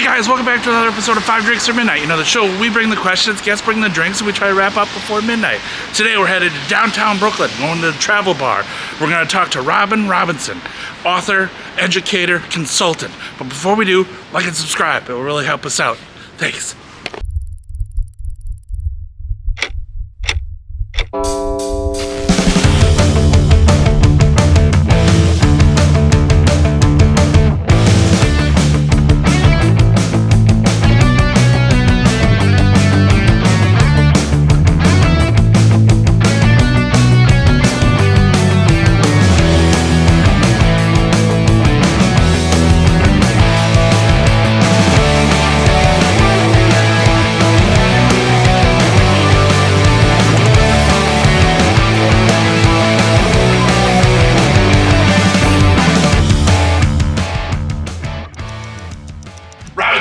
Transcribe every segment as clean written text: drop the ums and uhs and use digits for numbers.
guys, welcome back to another episode of 5 Drinks or Midnight. You know, the show where we bring the questions, guests bring the drinks, and we try to wrap up before midnight. Today we're headed to downtown Brooklyn, going to the Travel Bar. We're going to talk to Robin Robinson, author, educator, consultant. But before we do, like and subscribe. It will really help us out. Thanks.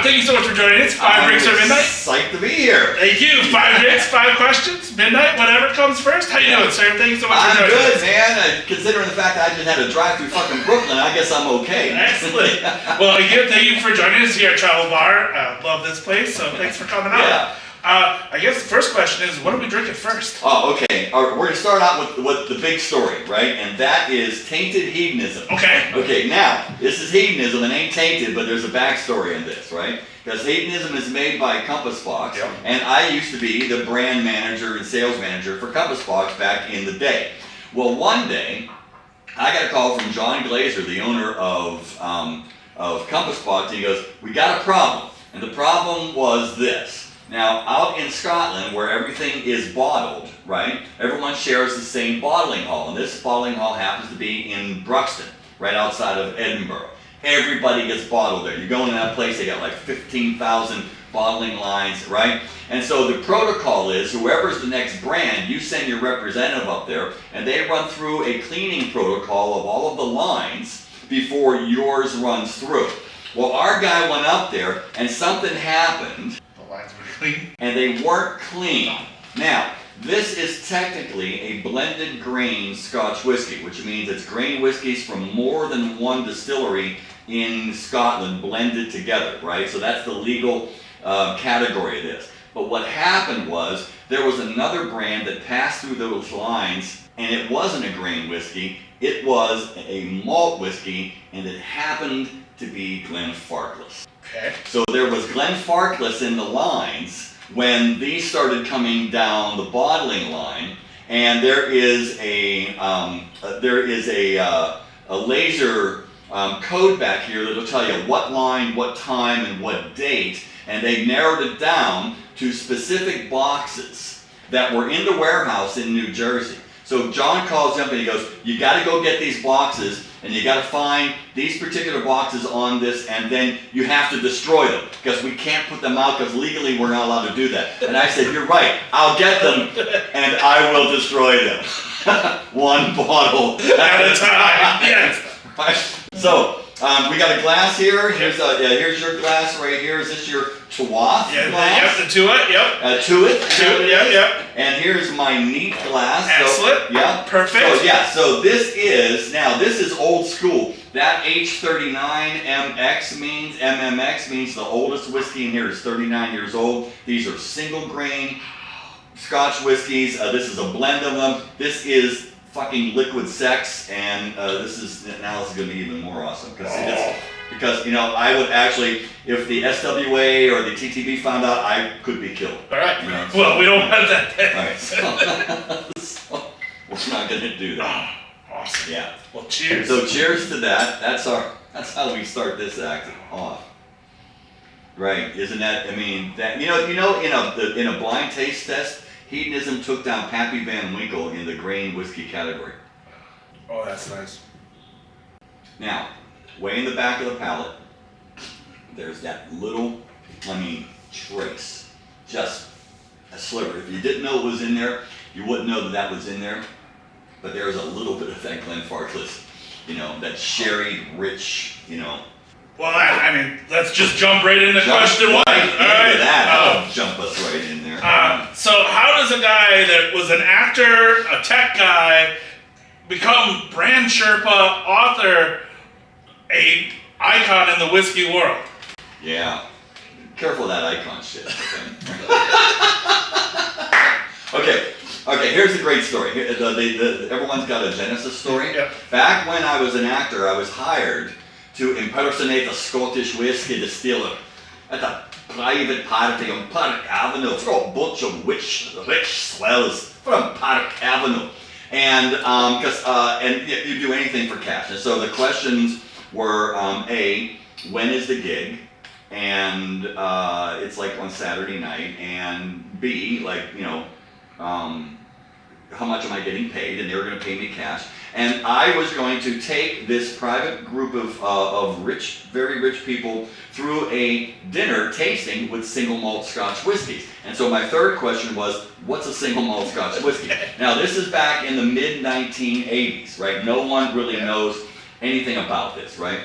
Thank you so much for joining us. 5 Drinks or Midnight. Psyched to be here. Thank you. 5 drinks, 5 questions, midnight, whatever comes first. How you doing, sir? Thank you so much for joining us. I'm good, man. Considering the fact that I just had to drive through fucking Brooklyn, I guess I'm okay. Excellent. Well, again, thank you for joining us here at Travel Bar. Love this place, so thanks for coming out. Yeah. I guess the first question is, what are we drinking first? Oh, okay. All right, we're going to start out with the big story, right? And that is tainted hedonism. Okay. Okay, now, this is hedonism. It ain't tainted, but there's a backstory in this, right? Because hedonism is made by Compass Box, yep. And I used to be the brand manager and sales manager for Compass Box back in the day. Well, one day, I got a call from John Glazer, the owner of Compass Box, and he goes, "We got a problem." And the problem was this. Now, out in Scotland, where everything is bottled, right, everyone shares the same bottling hall, and this bottling hall happens to be in Bruxton, right outside of Edinburgh. Everybody gets bottled there. You go into that place, they got like 15,000 bottling lines, right? And so the protocol is, whoever's the next brand, you send your representative up there, and they run through a cleaning protocol of all of the lines before yours runs through. Well, our guy went up there, and something happened. Clean. And they weren't clean. Now, this is technically a blended grain Scotch whiskey, which means it's grain whiskeys from more than one distillery in Scotland blended together, right? So that's the legal category of this. But what happened was, there was another brand that passed through those lines, and it wasn't a grain whiskey, it was a malt whiskey, and it happened to be Glenfarclas. Okay. So there was Glenfarclas in the lines when these started coming down the bottling line, and there is a laser code back here that'll tell you what line, what time, and what date, and they narrowed it down to specific boxes that were in the warehouse in New Jersey. So John calls up and he goes, "You got to go get these boxes, and you got to find these particular boxes on this, and then you have to destroy them, because we can't put them out, because legally we're not allowed to do that." And I said, "You're right, I'll get them, and I will destroy them." One bottle At a time. Yes. Right? So, we got a glass here. Here's your glass right here. Is this your Tuath Yeah, glass? yep, the Tuath, yep. Tuath, yep. And here's my neat glass. Excellent. So, yeah. Perfect. So this is old school. That H39 MMX means the oldest whiskey in here is 39 years old. These are single grain Scotch whiskeys. This is a blend of them. This is fucking liquid sex, and this is going to be even more awesome, because you know, I would actually, if the SWA or the TTB found out, I could be killed. All right. You know, Well, we don't want that then. All right. So we're not going to do that. Oh, awesome. Yeah. Well, cheers. So cheers to that. That's how we start this act off. Right? Isn't that? I mean, that in a blind taste test, hedonism took down Pappy Van Winkle in the grain whiskey category. Oh, that's nice. Now, way in the back of the palate, there's that little, trace. Just a sliver. If you didn't know it was in there, you wouldn't know that was in there. But there's a little bit of that Glenfarclas, that sherry, rich, Well, let's just jump right into question one. Right All right. That'll jump us right in there. So how does a guy that was an actor, a tech guy, become brand sherpa, author, a icon in the whiskey world? Yeah. Careful of that icon shit. Okay, here's a great story. Everyone's got a Genesis story. Yep. Back when I was an actor, I was hired to impersonate a Scottish whiskey distiller at a private party on Park Avenue for a bunch of rich swells from Park Avenue. And you do anything for cash. And so the questions were, A, when is the gig? And it's like on Saturday night. And B, like, how much am I getting paid? And they were going to pay me cash. And I was going to take this private group of rich, very rich people through a dinner tasting with single malt Scotch whiskeys. And so my third question was, what's a single malt Scotch whiskey? Now this is back in the mid-1980s, right? No one really knows anything about this, right?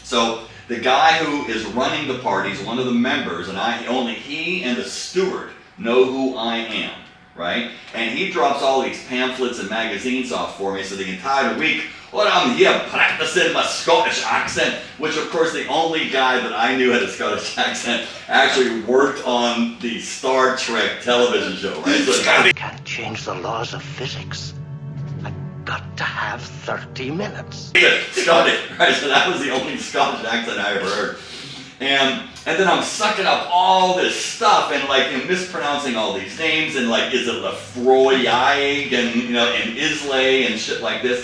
So the guy who is running the parties, one of the members, and only he and the steward know who I am. Right? And he drops all these pamphlets and magazines off for me, so the entire week, well, I'm here practicing my Scottish accent, which of course the only guy that I knew had a Scottish accent actually worked on the Star Trek television show, right? So I can't change the laws of physics. I've got to have 30 minutes. Scottish, right? So that was the only Scottish accent I ever heard. And then I'm sucking up all this stuff and mispronouncing all these names and is it Lefroy and Islay and shit like this.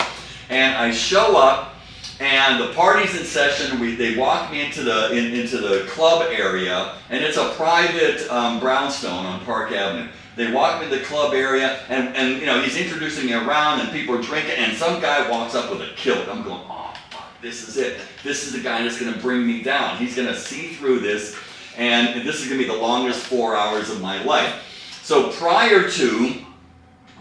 And I show up and the party's in session. They walk me into the club area, and it's a private brownstone on Park Avenue. They walk me to the club area and he's introducing me around and people are drinking and some guy walks up with a kilt. I'm going, oh. This is it. This is the guy that's going to bring me down. He's going to see through this, and this is going to be the longest 4 hours of my life. So prior to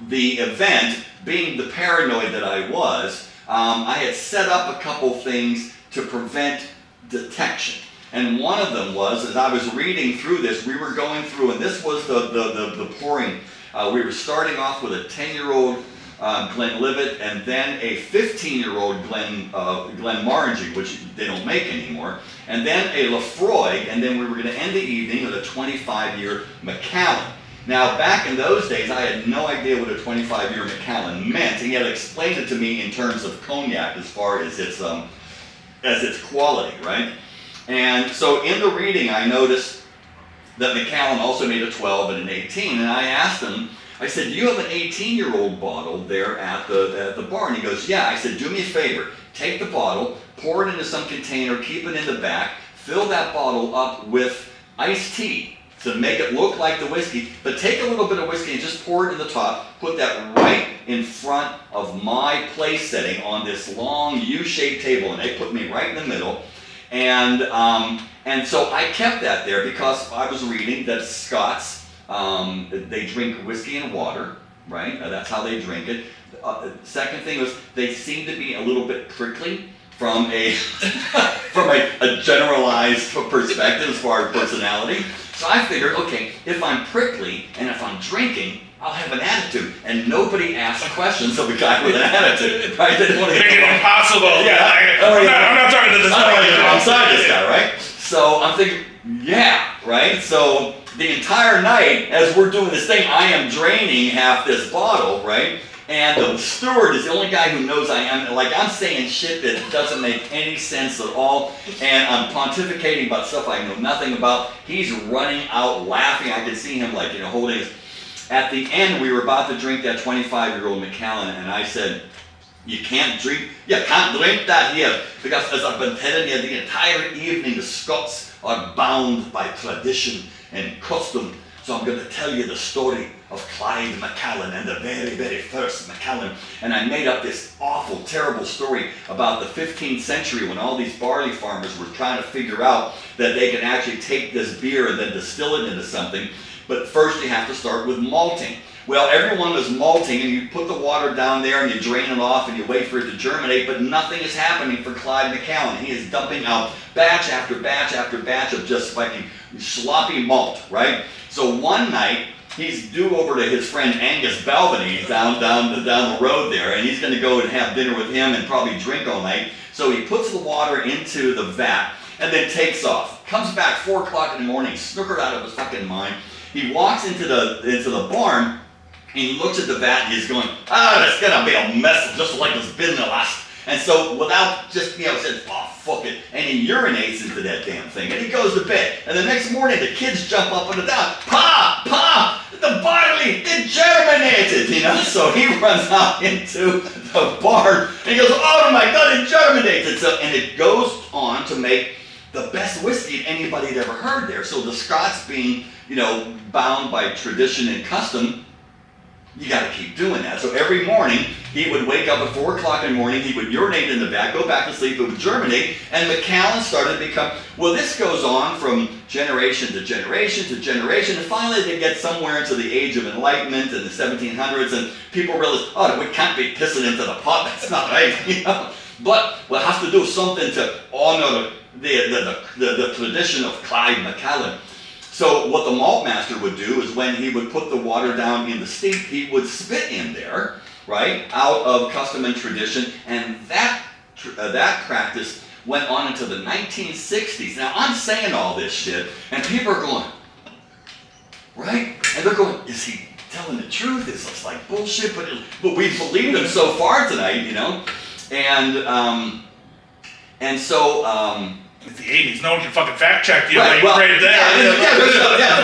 the event, being the paranoid that I was, I had set up a couple things to prevent detection. And one of them was, as I was reading through this, we were going through, and this was the pouring. We were starting off with a 10-year-old Glenlivet, and then a 15-year-old Glenmorangie, which they don't make anymore, and then a Lefroy, and then we were going to end the evening with a 25-year Macallan. Now, back in those days, I had no idea what a 25-year Macallan meant. He had explained it to me in terms of cognac as far as its quality, right? And so in the reading, I noticed that Macallan also made a 12 and an 18, and I asked him, I said, do you have an 18-year-old bottle there at the bar? And he goes, yeah. I said, do me a favor. Take the bottle, pour it into some container, keep it in the back, fill that bottle up with iced tea to make it look like the whiskey, but take a little bit of whiskey and just pour it in the top, put that right in front of my place setting on this long U-shaped table, and they put me right in the middle. And so I kept that there because I was reading that Scots, they drink whiskey and water, right? That's how they drink it. Second thing was they seem to be a little bit prickly from a generalized perspective as far as personality. So I figured, okay, if I'm prickly and if I'm drinking, I'll have an attitude. And nobody asked questions of a guy with an attitude, right? They didn't want to Make it impossible. Yeah. I'm not talking to this guy. Alongside this guy, right? So I'm thinking, yeah, right? So the entire night, as we're doing this thing, I am draining half this bottle, right? And the steward is the only guy who knows I am. I'm saying shit that doesn't make any sense at all. And I'm pontificating about stuff I know nothing about. He's running out laughing. I could see him holding his... At the end, we were about to drink that 25-year-old Macallan, and I said, you can't drink that here, because as I've been telling you the entire evening, the Scots are bound by tradition and custom. So I'm going to tell you the story of Clyde Macallan and the very, very first Macallan. And I made up this awful, terrible story about the 15th century when all these barley farmers were trying to figure out that they can actually take this beer and then distill it into something. But first you have to start with malting. Well, everyone was malting, and you put the water down there and you drain it off and you wait for it to germinate, but nothing is happening for Clyde Macallan. He is dumping out batch after batch after batch of just fucking sloppy malt, right? So one night, he's due over to his friend Angus Balvenie down the road there, and he's going to go and have dinner with him and probably drink all night. So he puts the water into the vat, and then takes off. Comes back 4 o'clock in the morning, snookered out of his fucking mind. He walks into the barn, and he looks at the vat, and he's going, that's gonna be a mess just like it's been the last. And so without just, says, oh, fuck it, and he urinates into that damn thing, and he goes to bed. And the next morning, the kids jump up and down, Pa, the barley, it germinated, So he runs out into the barn, and he goes, oh my God, it germinated. And it goes on to make the best whiskey anybody had ever heard there. So the Scots being, bound by tradition and custom, you got to keep doing that. So every morning, he would wake up at 4 o'clock in the morning, he would urinate in the vat, go back to sleep, it would germinate, and Macallan started to become, this goes on from generation to generation to generation, and finally they get somewhere into the Age of Enlightenment in the 1700s, and people realize, we can't be pissing into the pot, that's not right, But we'll have to do something to honor the tradition of Clyde Macallan. So what the malt master would do is when he would put the water down in the steep, he would spit in there, right, out of custom and tradition, and that practice went on into the 1960s. Now I'm saying all this shit, and people are going, right? And they're going, is he telling the truth? Is this like bullshit? But we've believed him so far tonight, And so, it's the 80s. No one can fucking fact check you. Right,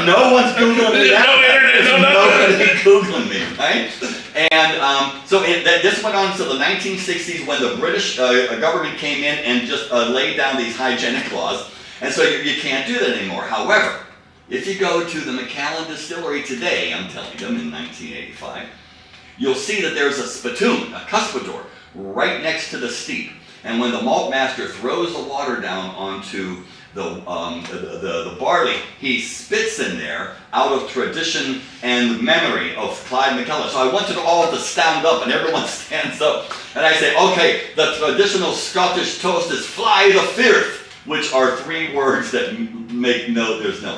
no one's Googling me. No internet, nobody Googling me, right? And so this went on until the 1960s when the British government came in and just laid down these hygienic laws. And so you can't do that anymore. However, if you go to the Macallan Distillery today, I'm telling them in 1985, you'll see that there's a spittoon, a cuspidor, right next to the steep. And when the malt master throws the water down onto the barley, he spits in there out of tradition and memory of Clyde Macallan. So I want you all to stand up, and everyone stands up. And I say, okay, the traditional Scottish toast is fly the firth, which are 3 words that make there's no.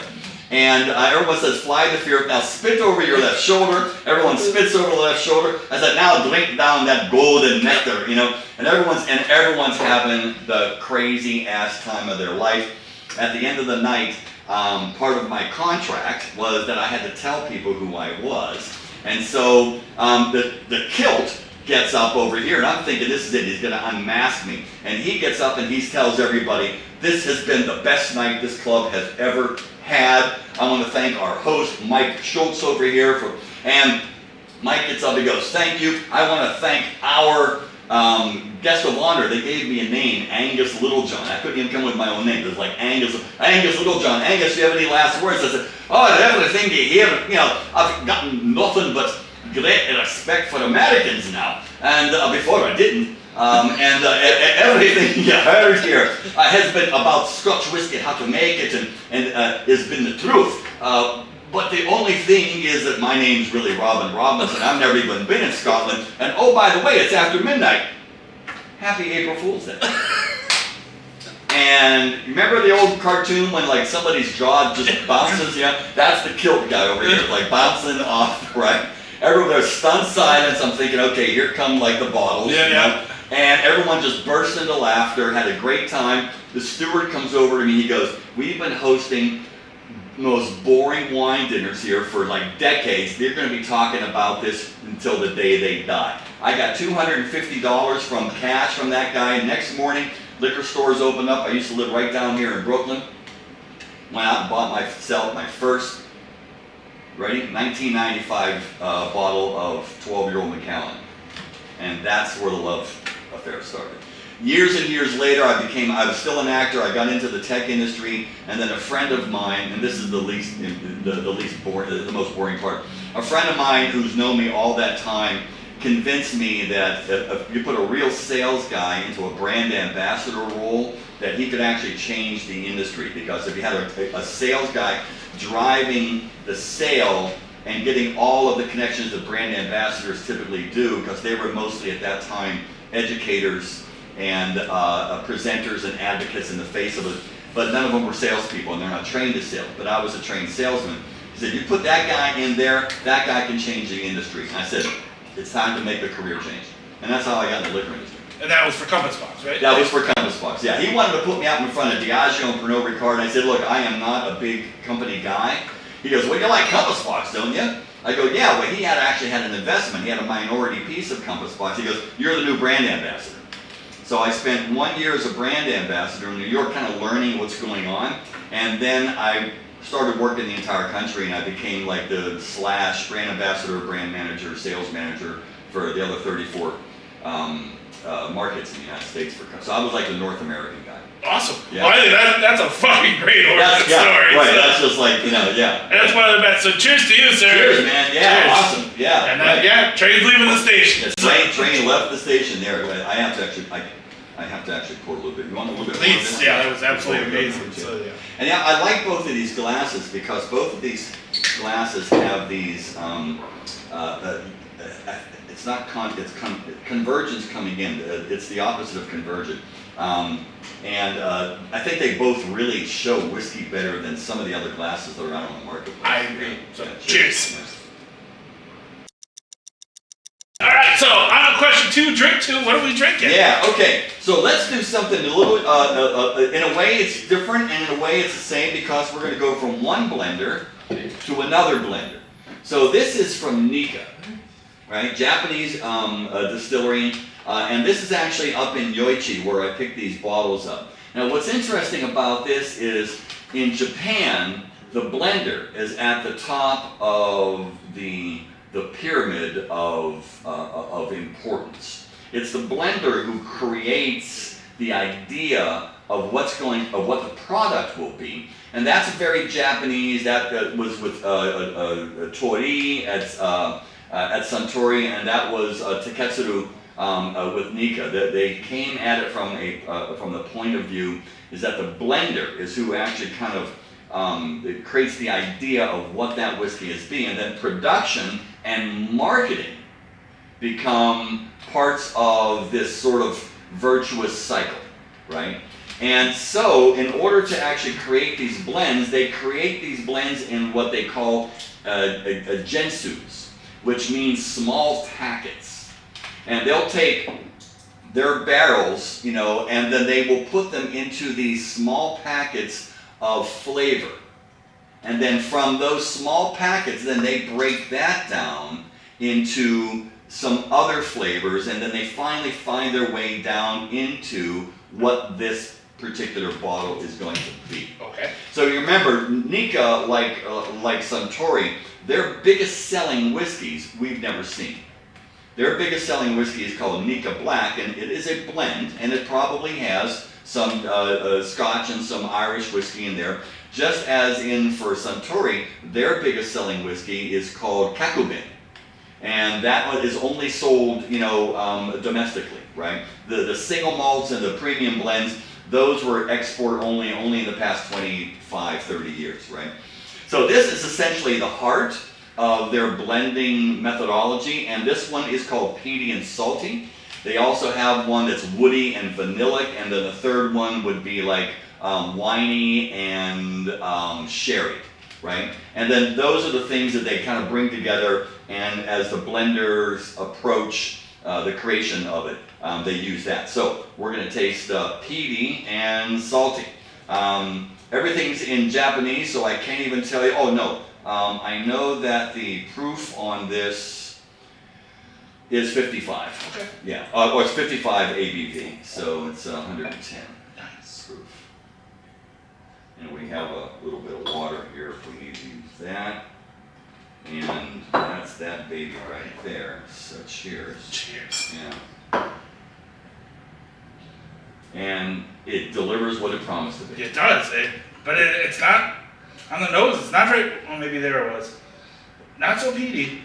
And everyone says, fly the firth. Now spit over your left shoulder. Everyone spits over the left shoulder. I said, now drink down that golden nectar, And everyone's having the crazy ass time of their life. At the end of the night, part of my contract was that I had to tell people who I was. And so the kilt gets up over here, and I'm thinking, this is it, he's gonna unmask me. And he gets up and he tells everybody, this has been the best night this club has ever had. I want to thank our host, Mike Schultz over here. And Mike gets up and goes, thank you. I want to thank our guest of honor. They gave me a name, Angus Littlejohn. I couldn't even come with my own name. It was like Angus Littlejohn. Angus, do you have any last words? I said, everything you hear, I've gotten nothing but great respect for Americans now. And before I didn't. Everything you heard here has been about Scotch whiskey, how to make it, and has been the truth. But the only thing is that my name's really Robin Robinson. I've never even been in Scotland. And oh, by the way, it's after midnight. Happy April Fool's Day. And remember the old cartoon when like somebody's jaw just bounces? That's the kilt guy over here, like bouncing off, right? Everyone, there's stunned silence. I'm thinking, okay, here come like the bottles. And everyone just burst into laughter, had a great time. The steward comes over to me, he goes, we've been hosting the most boring wine dinners here for like decades. They're going to be talking about this until the day they die. I got $250 from cash from that guy. Next morning, liquor stores opened up. I used to live right down here in Brooklyn. Went out and bought myself my first, ready, 1995 bottle of 12-year-old Macallan. And that's where the love affair started. Years and years later, I was still an actor. I got into the tech industry, and then a friend of mine, and this is the most boring part. A friend of mine who's known me all that time convinced me that if you put a real sales guy into a brand ambassador role, that he could actually change the industry. Because if you had a sales guy driving the sale and getting all of the connections that brand ambassadors typically do, because they were mostly at that time educators and presenters and advocates in the face of it, but none of them were salespeople, and they're not trained to sell. But I was a trained salesman. He said, you put that guy in there, that guy can change the industry. And I said, it's time to make a career change. And that's how I got in the liquor industry. And that was for Compass Box, right? That was for Compass Box, yeah. He wanted to put me out in front of Diageo and Pernod Ricard, and I said, look, I am not a big company guy. He goes, well, you like Compass Box, don't you? I go, yeah, but he had actually had an investment. He had a minority piece of Compass Box. He goes, you're the new brand ambassador. So I spent 1 year as a brand ambassador in New York, kind of learning what's going on, and then I started working the entire country, and I became like the / brand ambassador, brand manager, sales manager for the other 34 markets in the United States. So I was like the North American guy. Awesome. Yeah. Well, I think that's a fucking great origin story. Right, so. that's just like, yeah. And that's one of the best. So cheers to you, sir. Cheers, man. Yeah, Cheers. awesome. Yeah. And then, train's leaving the station. Train left the station there. I have to actually pour a little bit. You want a little bit more? Please. Yeah, that was absolutely amazing. So, yeah. And yeah, I like both of these glasses because both of these glasses have these, it's convergence coming in. It's the opposite of convergent. And I think they both really show whiskey better than some of the other glasses that are out on the market. I agree. So, Yeah, cheers. All right, so on question 2, drink 2, what are we drinking? Yeah, okay. So let's do something a little, in a way it's different and in a way it's the same because we're going to go from one blender to another blender. So this is from Nika, right? Japanese distillery. And this is actually up in Yoichi where I picked these bottles up. Now what's interesting about this is in Japan, the blender is at the top of the pyramid of importance. It's the blender who creates the idea of what the product will be. And that's very Japanese. That was with Tori at Suntory, and that was Taketsuru with Nika. They came at it from the point of view is that the blender is who actually kind of it creates the idea of what that whiskey is being, and then production and marketing become parts of this sort of virtuous cycle, right? And so in order to actually create these blends, they create these blends in what they call gensus, which means small packets. And they'll take their barrels, and then they will put them into these small packets of flavor. And then from those small packets, then they break that down into some other flavors, and then they finally find their way down into what this particular bottle is going to be. Okay. So you remember, Nika, like Suntory, their biggest selling whiskeys we've never seen. Their biggest selling whiskey is called Nika Black, and it is a blend, and it probably has some Scotch and some Irish whiskey in there. Just as for Suntory, their biggest selling whiskey is called Kakubin. And that one is only sold, domestically, right? The single malts and the premium blends, those were export only in the past 25, 30 years, right? So this is essentially the heart of their blending methodology, and this one is called peaty and salty. They also have one that's woody and vanillic, and then the third one would be like winey and sherry, right? And then those are the things that they kind of bring together, and as the blenders approach the creation of it, they use that. So we're going to taste peaty and salty. Everything's in Japanese, so I can't even tell you. Oh no, I know that the proof on this is 55. Okay. Yeah, or it's 55 ABV, so it's 110 Nice. proof. And we have a little bit of water here if we need to use that. And that's that baby right there. So cheers. Cheers. Yeah. And it delivers what it promised to be. It does, but it's not, on the nose, it's not very, well maybe there it was. Not so peaty.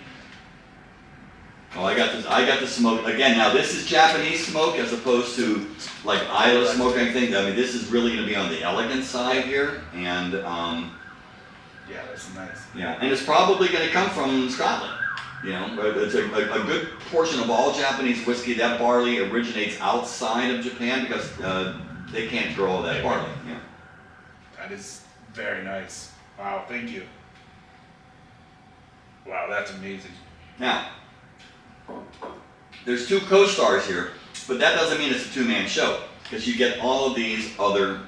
Oh, I got the smoke. Again, now this is Japanese smoke as opposed to like Islay smoke or anything. I mean, this is really going to be on the elegant side here. And Yeah, that's nice. yeah, and it's probably going to come from Scotland. But it's a good portion of all Japanese whiskey. That barley originates outside of Japan because they can't grow all that barley. Yeah. That is very nice. Wow, thank you. Wow, that's amazing. Now, there's two co-stars here, But that doesn't mean it's a two-man show, because you get all of these other,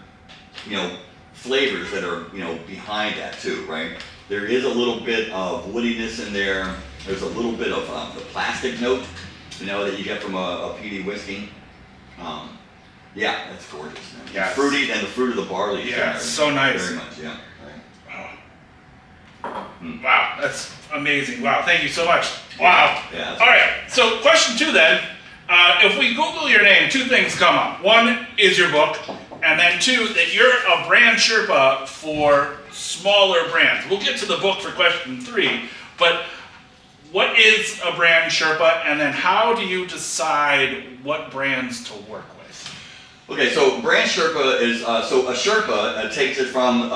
flavors that are, behind that too, right? There is a little bit of woodiness in there. There's a little bit of the plastic note, that you get from a peaty whiskey. Yeah, that's gorgeous. Man. Yes. Fruity, and the fruit of the barley. Yeah, it's so nice. Very much, yeah. Wow, that's amazing. Wow, thank you so much. Wow. Yeah, All right, so question 2 then. If we Google your name, 2 things come up. 1 is your book, and then 2, that you're a brand Sherpa for smaller brands. We'll get to the book for question 3, but what is a brand Sherpa, and then how do you decide what brands to work with? Okay, so brand Sherpa is, so a Sherpa takes it from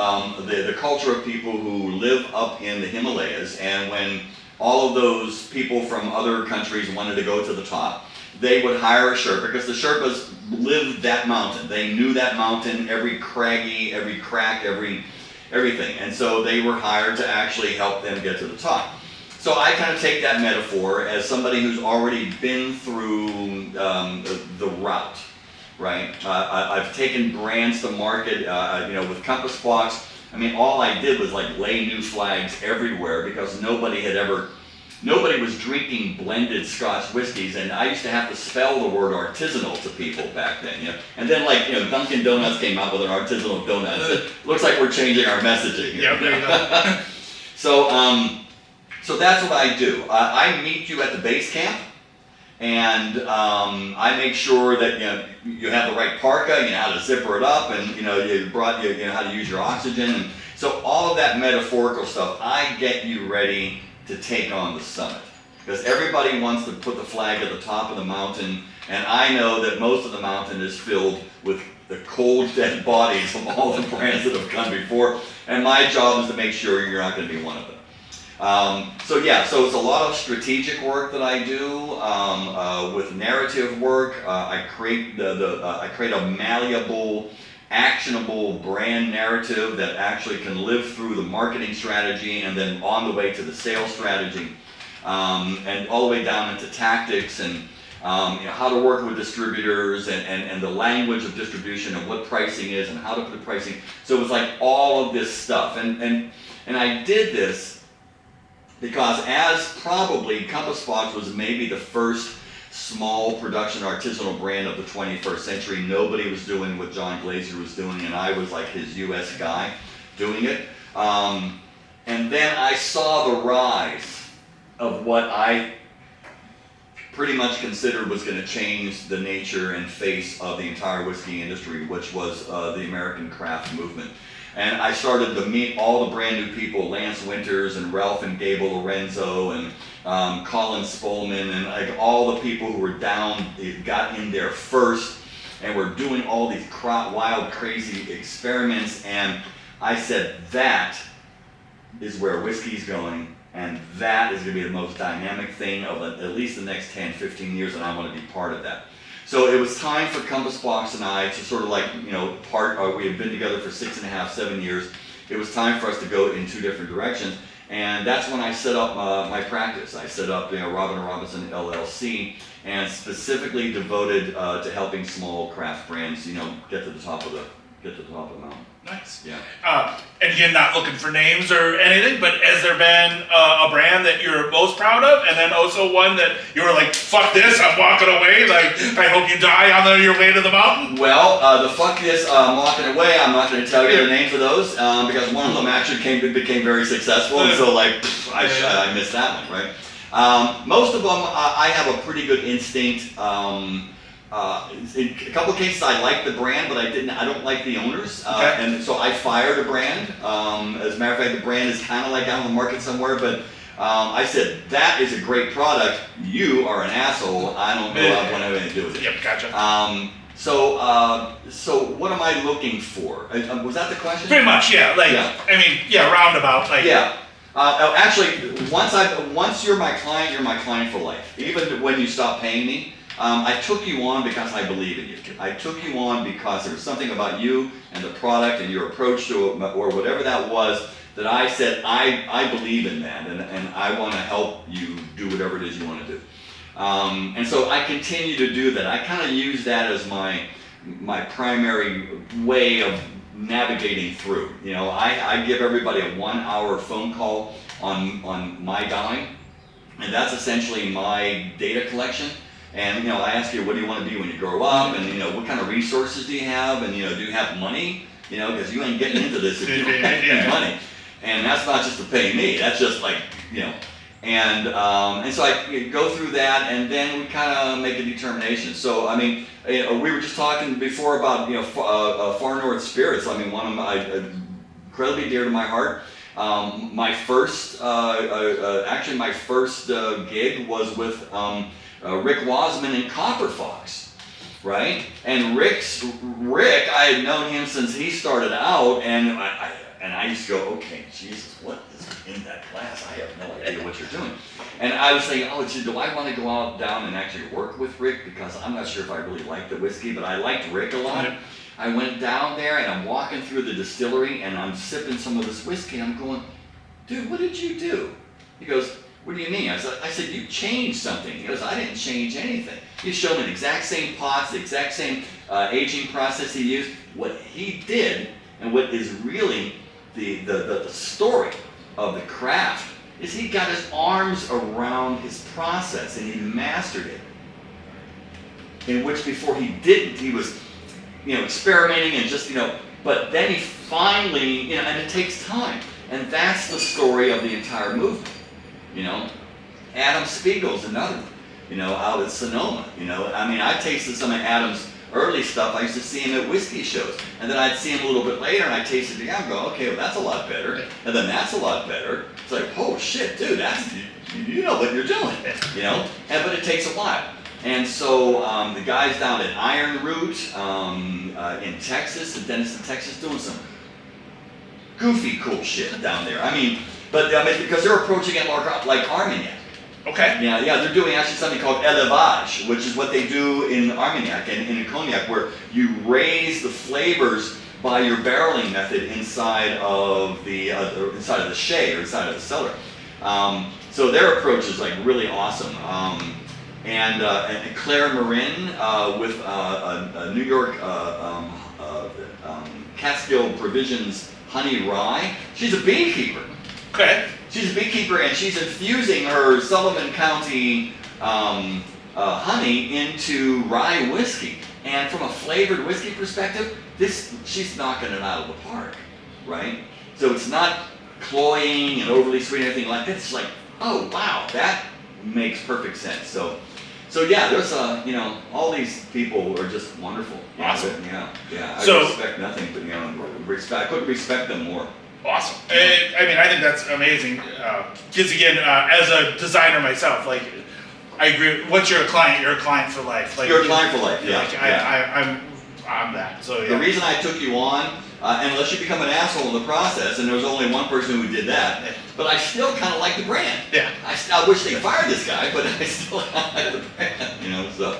the culture of people who live up in the Himalayas, and when all of those people from other countries wanted to go to the top, they would hire a Sherpa, because the Sherpas lived that mountain. They knew that mountain, every craggy, every crack, everything, and so they were hired to actually help them get to the top. So I kind of take that metaphor as somebody who's already been through the route. Right, I've taken brands to market, with Compass Box. I mean, all I did was like lay new flags everywhere, because nobody was drinking blended Scotch whiskeys, and I used to have to spell the word artisanal to people back then, And then Dunkin' Donuts came out with an artisanal donut. It looks like we're changing our messaging. Yeah, there you go. So that's what I do. I meet you at the base camp. And I make sure that you have the right parka, you know how to zipper it up, and you know how to use your oxygen, and so all of that metaphorical stuff. I get you ready to take on the summit, because everybody wants to put the flag at the top of the mountain, and I know that most of the mountain is filled with the cold, dead bodies of all the brands that have come before, and my job is to make sure you're not going to be one of them. So it's a lot of strategic work that I do with narrative work. I create I create a malleable, actionable brand narrative that actually can live through the marketing strategy and then on the way to the sales strategy, and all the way down into tactics and how to work with distributors and the language of distribution and what pricing is and how to put pricing. So it's like all of this stuff, and I did this because as probably Compass Box was maybe the first small production artisanal brand of the 21st century. Nobody was doing what John Glaser was doing, and I was like his US guy doing it. And then I saw the rise of what I pretty much considered was going to change the nature and face of the entire whiskey industry, which was the American craft movement. And I started to meet all the brand new people, Lance Winters and Ralph and Gable Lorenzo and Colin Spolman, and like all the people who were down, got in there first and were doing all these wild, crazy experiments. And I said, that is where whiskey's going, and that is going to be the most dynamic thing of at least the next 10, 15 years, and I want to be part of that. So it was time for Compass Box and I to sort of we had been together for 6.5, 7 years. It was time for us to go in two different directions. And that's when I set up my practice. I set up Robin & Robinson LLC, and specifically devoted to helping small craft brands, get to the top of the mountain. Nice. Yeah. And again, not looking for names or anything, but has there been a brand that you're most proud of, and then also one that you were like, fuck this, I'm walking away, like, I hope you die on your way to the mountain? Well, the fuck this, I'm walking away, I'm not going to tell you the names of those, because one of them actually became very successful, and so I missed that one, right? Most of them, I have a pretty good instinct. In a couple of cases, I like the brand, but I don't like the owners, and so I fired a brand. As a matter of fact, the brand is kind of like out on the market somewhere, but I said, that is a great product. You are an asshole. I don't know I want to have anything to do with it. Yep, gotcha. So what am I looking for? Was that the question? Pretty much, yeah. Roundabout. Actually, once you're my client for life. Even when you stop paying me. I took you on because I believe in you. I took you on because there was something about you and the product and your approach to it, or whatever that was, that I said, I believe in that, and I want to help you do whatever it is you want to do. And so I continue to do that. I kind of use that as my primary way of navigating through. You know, I give everybody a 1 hour phone call on my dime, and that's essentially my data collection. And you know, I ask you, what do you want to be when you grow up, and you know, what kind of resources do you have, and you know, do you have money? You know, because you ain't getting into this if you don't have any money. And that's not just to pay me. That's just like, you know. And so I go through that, and then we kind of make a determination. So I mean, we were just talking before about, you know, Far North Spirits. I mean, one of my incredibly dear to my heart. My first, actually my first gig was with Rick Wasman and Copper Fox, right? And Rick, I had known him since he started out, and I used to go, okay, Jesus, what is in that glass? I have no idea what you're doing. And I was saying, oh, gee, do I want to go out down and actually work with Rick? Because I'm not sure if I really like the whiskey, but I liked Rick a lot. I went down there, and I'm walking through the distillery, and I'm sipping some of this whiskey, and I'm going, dude, what did you do? He goes, what do you mean? I said, you changed something. He goes, I didn't change anything. You showed me the exact same pots, the exact same aging process he used. What he did, and what is really the story of the craft, is he got his arms around his process, and he mastered it. In which before he didn't, he was, you know, experimenting and just, you know, but then he finally, you know, and it takes time. And that's the story of the entire movement. You know, Adam Spiegel's another one, you know, out at Sonoma. You know, I mean, I tasted some of Adam's early stuff. I used to see him at whiskey shows. And then I'd see him a little bit later, and I tasted it again. I'm going, okay, well, that's a lot better. And then that's a lot better. It's like, oh, shit, dude, you know what you're doing, you know? But it takes a while. And so the guys down at Iron Root in Texas, in Denison, Texas, doing some goofy cool shit down there. I mean, but because they're approaching it like Armagnac. Okay. Yeah, they're doing actually something called élevage, which is what they do in Armagnac and in cognac, where you raise the flavors by your barreling method inside of the shea or inside of the cellar. So their approach is like really awesome. And Claire Marin with a New York Catskill Provisions honey rye. She's a beekeeper. Okay. She's a beekeeper, and she's infusing her Sullivan County honey into rye whiskey. And from a flavored whiskey perspective, she's knocking it out of the park, right? So it's not cloying and overly sweet or anything like that. It's like, oh wow, that makes perfect sense. So yeah, there's you know, all these people are just wonderful. Awesome. Yeah. I So, respect nothing, but you know, I couldn't respect them more. Awesome. I mean, I think that's amazing. Because again, as a designer myself, like, I agree. Once you're a client, you're a client for life. Like, You're a client for life. Yeah. Like, I'm that. So yeah. The reason I took you on, unless you become an asshole in the process, and there was only one person who did that, but I still kind of like the brand. Yeah. I wish they fired this guy, but I still like the brand. You know, so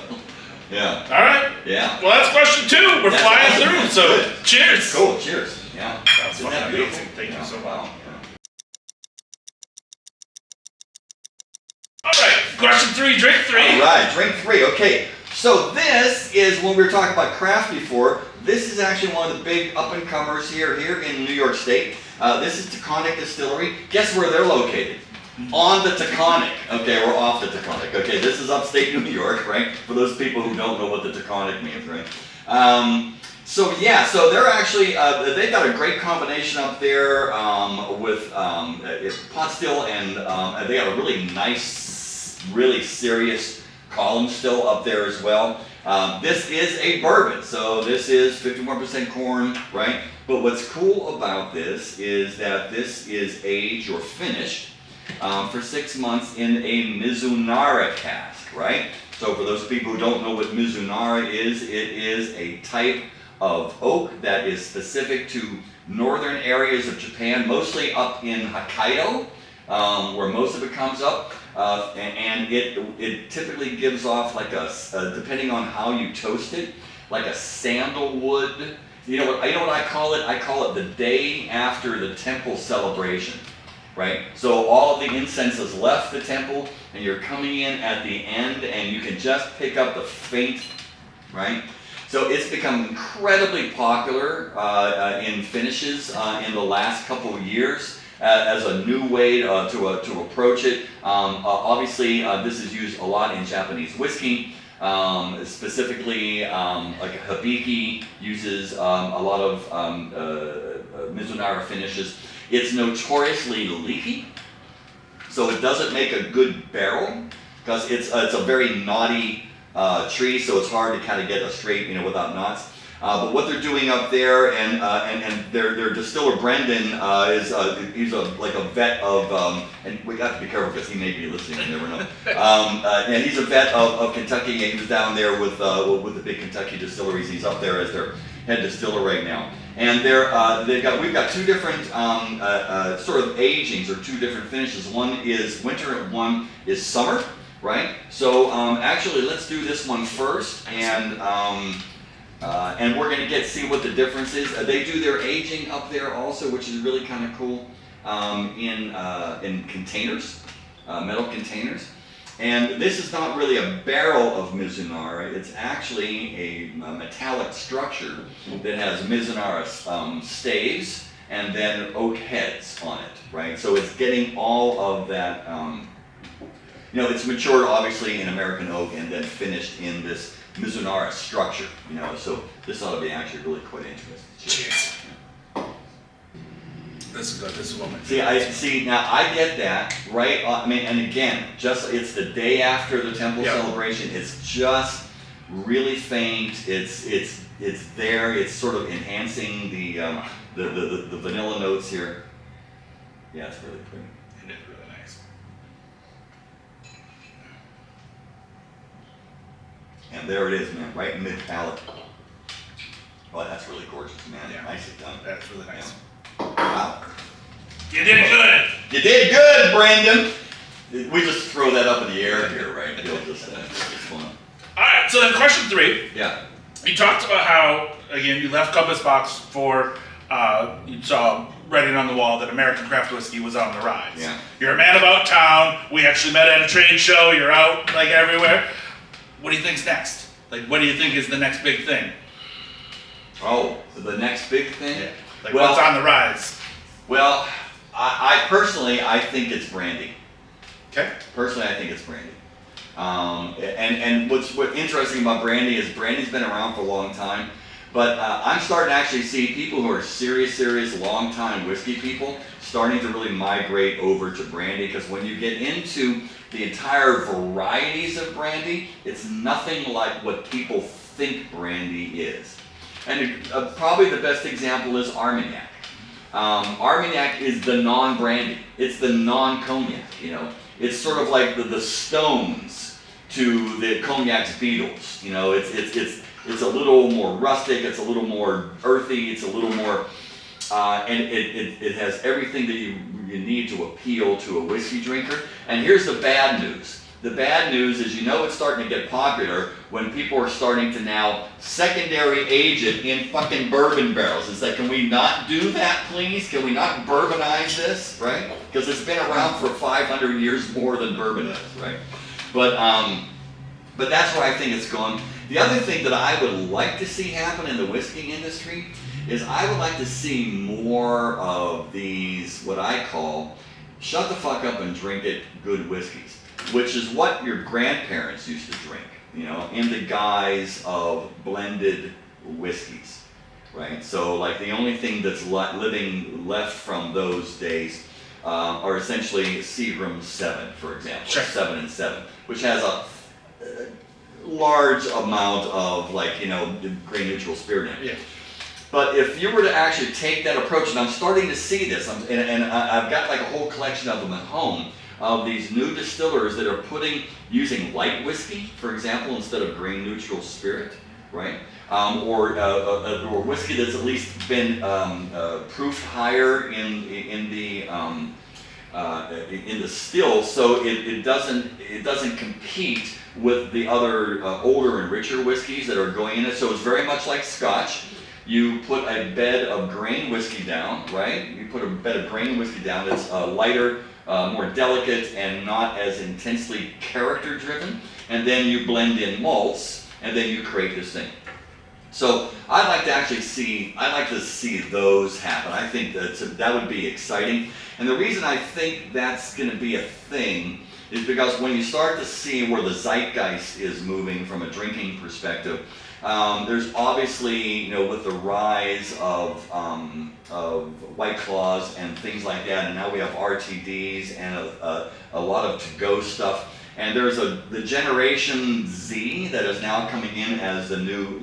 yeah. All right. Yeah. Well, that's question 2. We're That's flying awesome. through. So Good. cheers. Cool. Cheers. Yeah. That's Isn't fucking that beautiful? amazing. Thank you so much. Wow. All right. Question 3. Drink 3. All right, drink 3. Okay, so this is when we were talking about craft before. This is actually one of the big up-and-comers here in New York State. This is Taconic Distillery. Guess where they're located? On the Taconic. Okay, we're off the Taconic. Okay, this is upstate New York, right? For those people who don't know what the Taconic means, right? So they're actually, they've got a great combination up there with pot still, and they got a really nice, really serious column still up there as well. This is a bourbon, so this is 51% corn, right? But what's cool about this is that this is aged or finished for 6 months in a Mizunara cask, right? So for those people who don't know what Mizunara is, it is a type of oak that is specific to northern areas of Japan, mostly up in Hokkaido, where most of it comes up. And it typically gives off like depending on how you toast it, like a sandalwood. You know what I call it? I call it the day after the temple celebration, right? So all of the incense has left the temple, and you're coming in at the end, and you can just pick up the faint, right? So it's become incredibly popular in finishes in the last couple of years as a new way to approach it. Obviously, this is used a lot in Japanese whiskey. Specifically, like Hibiki uses a lot of Mizunara finishes. It's notoriously leaky, so it doesn't make a good barrel because it's a very knotty tree, so it's hard to kind of get a straight, without knots. But what they're doing up there, and their distiller Brendan he's like a vet of, and we got to be careful because he may be listening. You never know. And he's a vet of Kentucky, and he was down there with the big Kentucky distilleries. He's up there as their head distiller right now. And we've got two different sort of agings or two different finishes. One is winter, and one is summer. Right? So actually, let's do this one first, and we're going to see what the difference is. They do their aging up there also, which is really kind of cool, in containers, metal containers. And this is not really a barrel of Mizunara. It's actually a metallic structure that has Mizunara staves and then oak heads on it. Right? So it's getting all of that. It's matured obviously in American oak and then finished in this Mizunara structure, so this ought to be actually really quite interesting. Cheers. This is good. This is what my Now I get that, right? And again, it's the day after the temple celebration. It's just really faint. It's there. It's sort of enhancing the vanilla notes here. Yeah, it's really pretty. It is really nice. And there it is, man, right in mid-palate. Oh, that's really gorgeous, man. Yeah. Nicely done. That's really nice. Yeah. Wow. You did good. You did good, Brandon. We just throw that up in the air here, right? You'll just, it's fun. All right, so then question 3. Yeah. You talked about how, again, you left Compass Box for, you saw writing on the wall that American craft whiskey was on the rise. Yeah. You're a man about town. We actually met at a trade show. You're out, like, everywhere. What do you think's next? Like, what do you think is the next big thing? Oh, so the next big thing? Yeah. Like, what's on the rise? Well, I personally, I think it's brandy. Okay. Personally, I think it's brandy. And what's interesting about brandy is brandy's been around for a long time, but I'm starting to actually see people who are serious, long-time whiskey people starting to really migrate over to brandy, because when you get into the entire varieties of brandy, it's nothing like what people think brandy is. And probably the best example is Armagnac. Armagnac is the non-brandy. It's the non-cognac, It's sort of like the Stones to the cognac's Beatles. It's a little more rustic, it's a little more earthy, it's a little more, and it has everything that you need to appeal to a whiskey drinker. And here's the bad news. The bad news is, it's starting to get popular when people are starting to now secondary age it in fucking bourbon barrels. It's like, can we not do that, please? Can we not bourbonize this, right? Because it's been around for 500 years more than bourbon is, right? But that's where I think it's gone. The other thing that I would like to see happen in the whiskey industry is I would like to see more of these, what I call, shut the fuck up and drink it good whiskeys, which is what your grandparents used to drink, in the guise of blended whiskeys, right? So like the only thing that's living left from those days are essentially Seagram 7, for example, sure. 7 and 7, which has a large amount of grain neutral spirit in it. Yeah. But if you were to actually take that approach, and I'm starting to see this, and I've got like a whole collection of them at home, of these new distillers that are using light whiskey, for example, instead of grain neutral spirit, right? Or whiskey that's at least been proofed higher in the still, so it doesn't compete with the other older and richer whiskeys that are going in it. So it's very much like Scotch. You put a bed of grain whiskey down, right? You put a bed of grain whiskey down that's lighter, more delicate, and not as intensely character driven. And then you blend in malts, and then you create this thing. So I'd like to actually see those happen. I think that would be exciting. And the reason I think that's going to be a thing is because when you start to see where the zeitgeist is moving from a drinking perspective, there's obviously, with the rise of White Claws and things like that, and now we have RTDs and a lot of to-go stuff. And there's the Generation Z that is now coming in as the new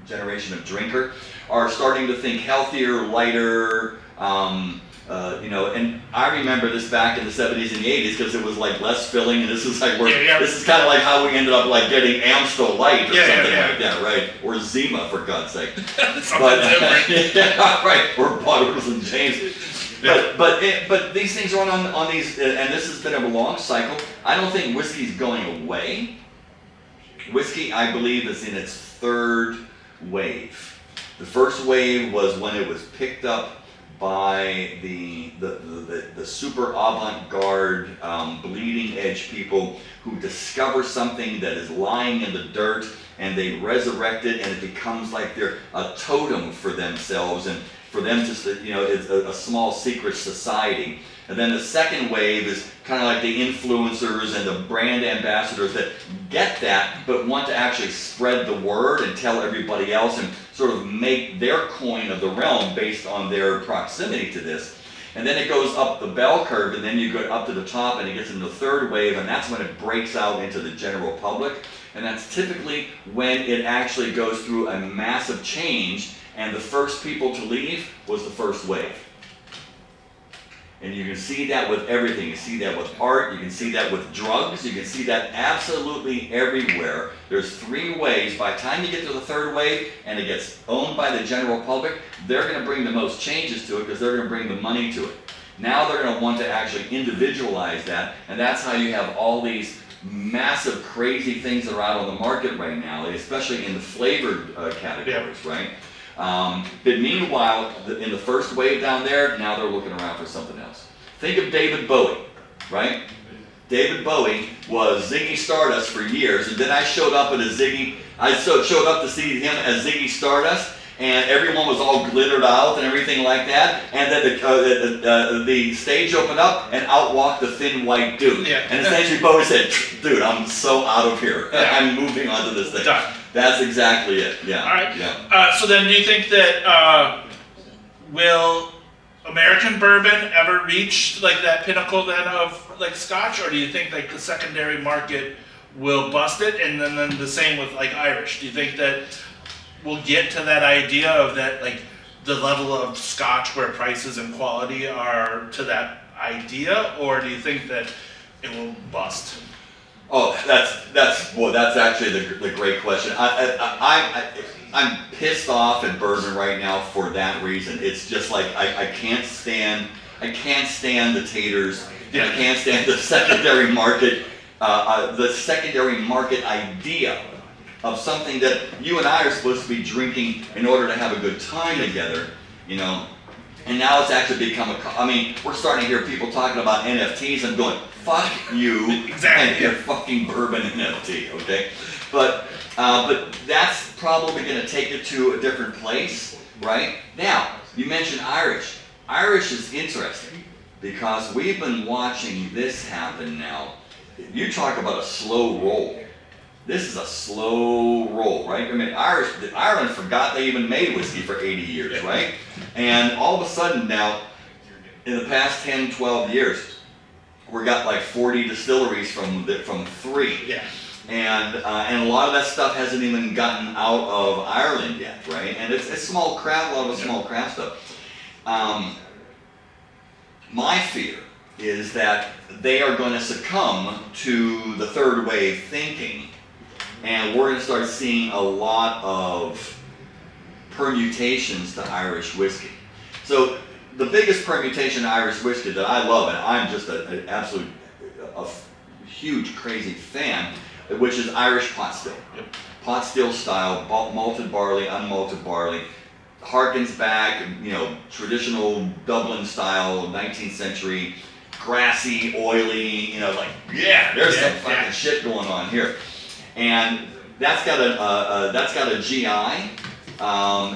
generation of drinker, are starting to think healthier, lighter, and I remember this back in the 70s and the 80s because it was like less filling, and this is like this is kind of like how we ended up like getting Amstel Light or something like that, right? Or Zima, for God's sake. But yeah, right, or Butters and James. But these things are on these, and this has been a long cycle. I don't think whiskey's going away. Whiskey, I believe, is in its third wave. The first wave was when it was picked up by the super avant-garde, bleeding edge people who discover something that is lying in the dirt, and they resurrect it, and it becomes like they're a totem for themselves, and for them just, it's a small secret society. And then the second wave is kind of like the influencers and the brand ambassadors that get that, but want to actually spread the word and tell everybody else and sort of make their coin of the realm based on their proximity to this. And then it goes up the bell curve, and then you go up to the top, and it gets into the third wave, and that's when it breaks out into the general public. And that's typically when it actually goes through a massive change, and the first people to leave was the first wave. And you can see that with everything. You see that with art, you can see that with drugs, you can see that absolutely everywhere. There's three ways. By the time you get to the third wave and it gets owned by the general public, they're going to bring the most changes to it because they're going to bring the money to it. Now they're going to want to actually individualize that, and that's how you have all these massive crazy things that are out on the market right now, especially in the flavored categories, right? But meanwhile, in the first wave down there, now they're looking around for something else. Think of David Bowie, right? David Bowie was Ziggy Stardust for years, and then I showed up at showed up to see him as Ziggy Stardust, and everyone was all glittered out and everything like that, and then the stage opened up, and out walked the thin white dude. Yeah. And essentially Bowie said, dude, I'm so out of here. Yeah. I'm moving on to this thing. Done. That's exactly it. Yeah. All right. Yeah. So then, do you think that will American bourbon ever reach like that pinnacle then of like Scotch, or do you think like the secondary market will bust it, and then the same with like Irish? Do you think that we'll get to that idea of that, like the level of Scotch where prices and quality are to that idea, or do you think that it will bust? Oh, that's actually the great question. I'm pissed off at bourbon right now for that reason. It's just like I can't stand the taters. Yeah. I can't stand the secondary market, idea of something that you and I are supposed to be drinking in order to have a good time together, And now it's actually become we're starting to hear people talking about NFTs. I'm going, fuck you exactly. And your fucking bourbon NFT, okay? But that's probably going to take it to a different place, right? Now, you mentioned Irish. Irish is interesting because we've been watching this happen now. You talk about a slow roll. This is a slow roll, right? Ireland forgot they even made whiskey for 80 years, right? And all of a sudden now, in the past 10, 12 years, we got like 40 distilleries from 3. Yeah. And a lot of that stuff hasn't even gotten out of Ireland yet, right? And it's small craft, a lot of small craft stuff. My fear is that they are going to succumb to the third wave thinking, and we're going to start seeing a lot of permutations to Irish whiskey. So the biggest permutation to Irish whiskey that I love, and I'm just an absolute huge crazy fan, which is Irish pot still. Yep. pot still style, malted barley, unmalted barley. Harkens back, traditional Dublin style, 19th century, grassy, oily, there's some fucking shit going on here. And that's got a GI.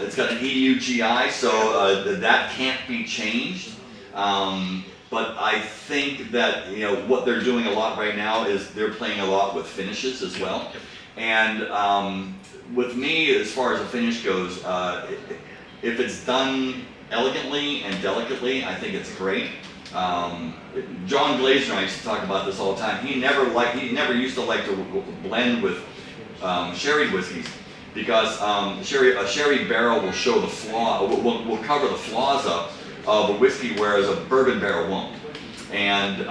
It's got an EU GI, so that can't be changed. But I think that what they're doing a lot right now is they're playing a lot with finishes as well. And with me, as far as a finish goes, if it's done elegantly and delicately, I think it's great. John Glazer and I used to talk about this all the time. He never used to like to blend with sherry whiskeys because a sherry barrel will show the flaw, will cover the flaws up of a whiskey, whereas a bourbon barrel won't. And